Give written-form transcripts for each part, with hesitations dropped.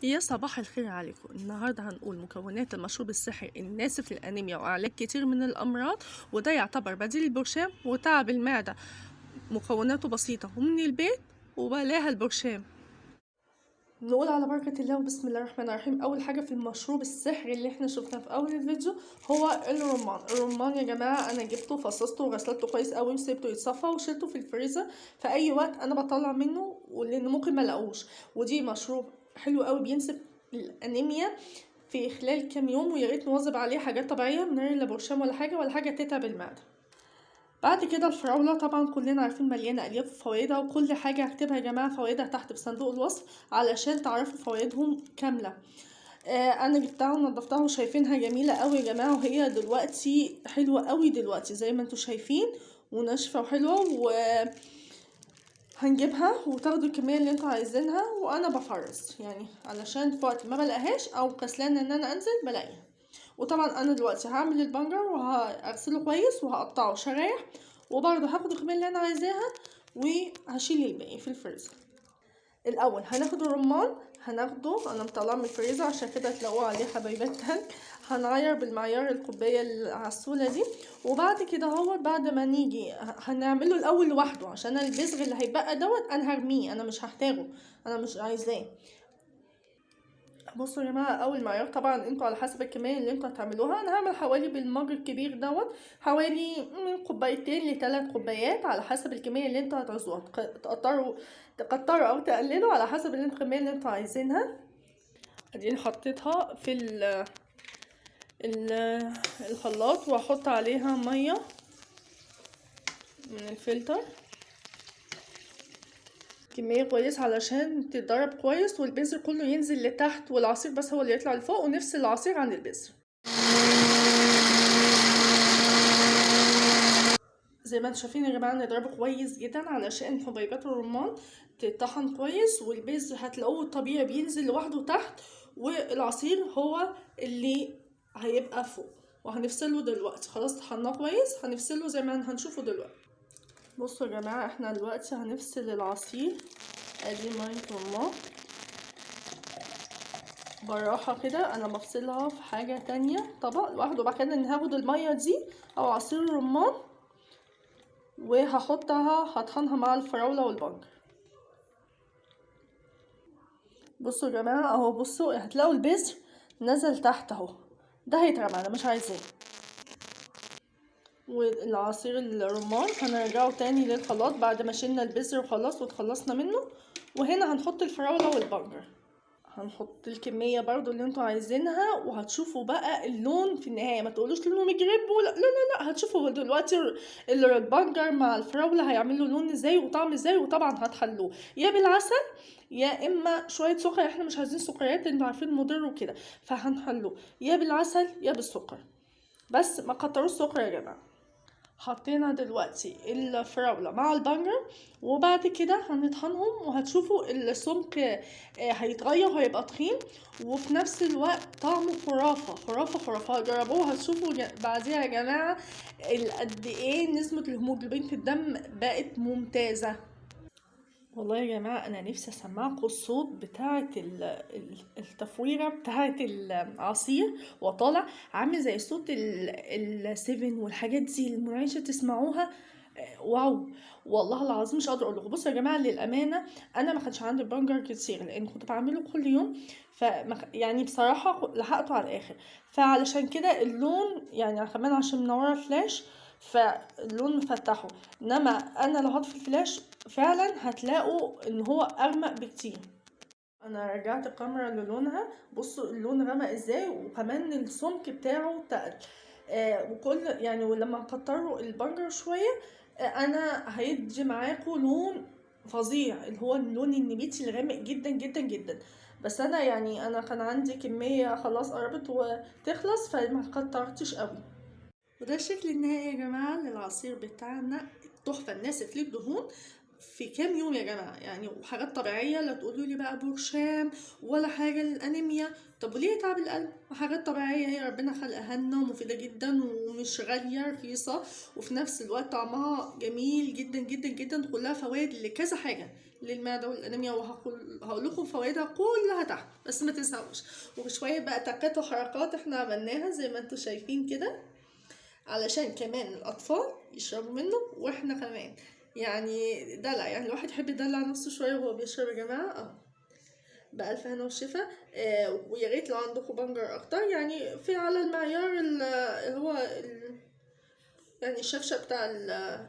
يا صباح الخير عليكم. النهارده هنقول مكونات المشروب الصحي الناسف للأنيميا وعلاج كتير من الأمراض، وده يعتبر بديل البرشام وتعب المعدة. مكوناته بسيطة ومن البيت وبلاها البرشام. نقول على بركة الله وبسم الله الرحمن الرحيم. أول حاجة في المشروب السحري اللي احنا شفناه في أول الفيديو هو الرمان يا جماعة. أنا جبته فصصته وغسلته كويس أوي وسيبته يتصفى وشلته في الفريزر في أي وقت أنا بطلع منه، لأن ممكن ملاقوش. ودي مشروب حلو أوي بينسف الأنيميا في خلال كام يوم، ويا ريت نواظب عليه. حاجات طبيعية من غير لا برشام ولا حاجة تتعب المعدة. بعد كده الفراولة طبعا كلنا عارفين مليانة ألياف وفوائدها، وكل حاجة هكتبها يا جماعة فوائدها تحت في صندوق الوصف علشان تعرفوا فوائدهم كاملة. انا جبتها ونضفتها وشايفينها جميلة قوي يا جماعة، وهي دلوقتي حلوة قوي دلوقتي زي ما انتوا شايفين، وناشفة وحلوة. وهنجيبها وتاخدوا الكمية اللي انتوا عايزينها، وانا بفرز يعني علشان في وقت ما بلاقيهاش او كسلانة ان انا انزل بلاقيها. وطبعا انا دلوقتي هعمل البنجر وهغسله كويس وهقطعه شرايح، وبرضه هاخد الكميه اللي انا عايزاها وهشيل الباقي في الفريزر. الاول هناخد الرمان، هناخده انا مطلعه من الفريزر عشان كده تلاقوه عليه حبيبات تلج. هنعير بالمعيار الكوبايه العسوله دي، وبعد كده هو بعد ما نيجي هنعمله الاول لوحده عشان البذر اللي هيبقى دوت انا هرميه، انا مش هحتاجه، انا مش عايزاه. بصوا يا جماعه، اول معيار طبعا انتوا على حسب الكميه اللي انتوا هتعملوها. انا هعمل حوالي بالمج الكبير دوت حوالي من كوبايتين ل3 كوبايات على حسب الكميه اللي انتوا هتعوزوها. تكتروا او تقللوا على حسب الكميه اللي انتوا عايزينها. اديني حطيتها في ال الخلاط، وهحط عليها ميه من الفلتر كمية كويس علشان تتضرب كويس والبذر كله ينزل لتحت، والعصير بس هو اللي يطلع لفوق، ونفصل العصير عن البذر. زي ما انتم شايفين يا جماعه نضربه كويس جدا علشان حبيبات الرمان تطحن كويس، والبذر هتلاقوه الطبيعي بينزل لوحده تحت، والعصير هو اللي هيبقى فوق. وهنفصله دلوقتي، خلاص طحناه كويس هنفصله زي ما هنشوفه دلوقتي. بصوا يا جماعه احنا دلوقتي هنفصل العصير. ادي ميه رمان بالراحه كده، انا بفصلها في حاجه تانية طبق لوحده. وبعد كده هاخد الميه دي او عصير الرمان وهحطها هطحنها مع الفراولة والبنجر. بصوا يا جماعة اهو، بصوا هتلاقوا البذر نزل تحت اهو، ده هيترمى انا مش عايزاه. والعصير الرمان هنرجعه تاني للخلاط بعد ما شلنا البذر وخلاص واتخلصنا منه. وهنا هنحط الفراولة والبنجر، هنحط الكمية برضو اللي انتوا عايزينها، وهتشوفوا بقى اللون في النهاية. ما تقولوش لونه مجرب ولا لا لا لا، هتشوفوا دلوقتي البنجر مع الفراولة هيعملوا لون ازاي وطعم ازاي. وطبعا هتحلوه يا بالعسل يا اما شوية سكر، احنا مش عايزين سكريات انتوا عارفين مضر وكده، فهنحلوه يا بالعسل يا بالسكر، بس ما كتروش سكر يا جماعة. حطينا دلوقتي الفراولة مع البنجر، وبعد كده هنطحنهم وهتشوفوا السمك هيتغير وهيبقى تخين، وفي نفس الوقت طعمه خرافة خرافة خرافة. جربوه هتشوفوا بعديها يا جماعة قد ايه نسبة الهيموجلوبين في الدم بقت ممتازة. والله يا جماعة أنا نفسي أسمعكم الصوت بتاعة التفويرة بتاعة العصير وطالع عامل زي صوت السيفن والحاجات دي المنعشة تسمعوها. واو، والله العظيم مش قادرة أقول لكم. بصوا يا جماعة للأمانة أنا ما كانش عندي برجر كتير لأن كنت بعمله كل يوم، يعني بصراحة لحقته على الآخر. فعلشان كده اللون يعني كمان عشان منورة فلاش فاللون مفتحه، انما انا لو هطفي الفلاش فعلا هتلاقوا ان هو اغمق بكتير. انا رجعت الكاميرا للونها، بصوا اللون غمق ازاي، وكمان السمك بتاعه تقل. وكل يعني ولما كتروا البنجر شويه انا هيدي معاكم لون فظيع اللي هو اللون النبيتي الغامق جدا جدا جدا. بس انا يعني انا كان عندي كميه خلاص قربت وتخلص فما كترتش قوي. وده الشكل النهائي يا جماعة للعصير بتاعنا التحفة الناسف للدهون. في كام يوم يا جماعة يعني، وحاجات طبيعية، لا تقولوا لي بقى برشام ولا حاجة للأنيميا. طب وليه تعب القلب؟ وحاجات طبيعية هي ربنا خلقها لنا ومفيدة جدا ومش غالية، رخيصة، وفي نفس الوقت طعمها جميل جدا جدا جدا، كلها فوائد لكذا حاجة للمعدة والأنيميا، وهقول لكم فوائدها كلها تحت بس ما تنساوش. وشوية بقى تكات وحركات احنا عملناها زي ما انتوا شايفين كده، علشان كمان الأطفال يشربوا منه واحنا كمان يعني دلع، يعني الواحد يحب يدلع نفسه شوية وهو بيشرب يا جماعة. بألف هنا وشفا. ويا ريت لو عندكم بنجر أكتر، يعني في على المعيار يعني الشفشة بتاع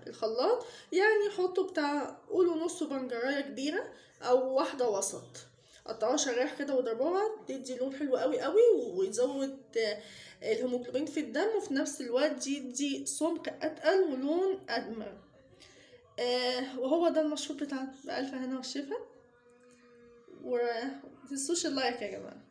الخلاط، يعني حطوا بتاع قولوا نص بنجراية كبيرة أو واحدة وسط، قطعوها شرايح كده وضربوها، تدي لون حلو قوي قوي ويزود الهيموجلوبين في الدم، وفي نفس الوقت يدي سمك أتقل ولون أجمل. وهو ده المشروب بتاعنا. بألف هنا والشفا، ومتنسوش اللايك يا جماعة.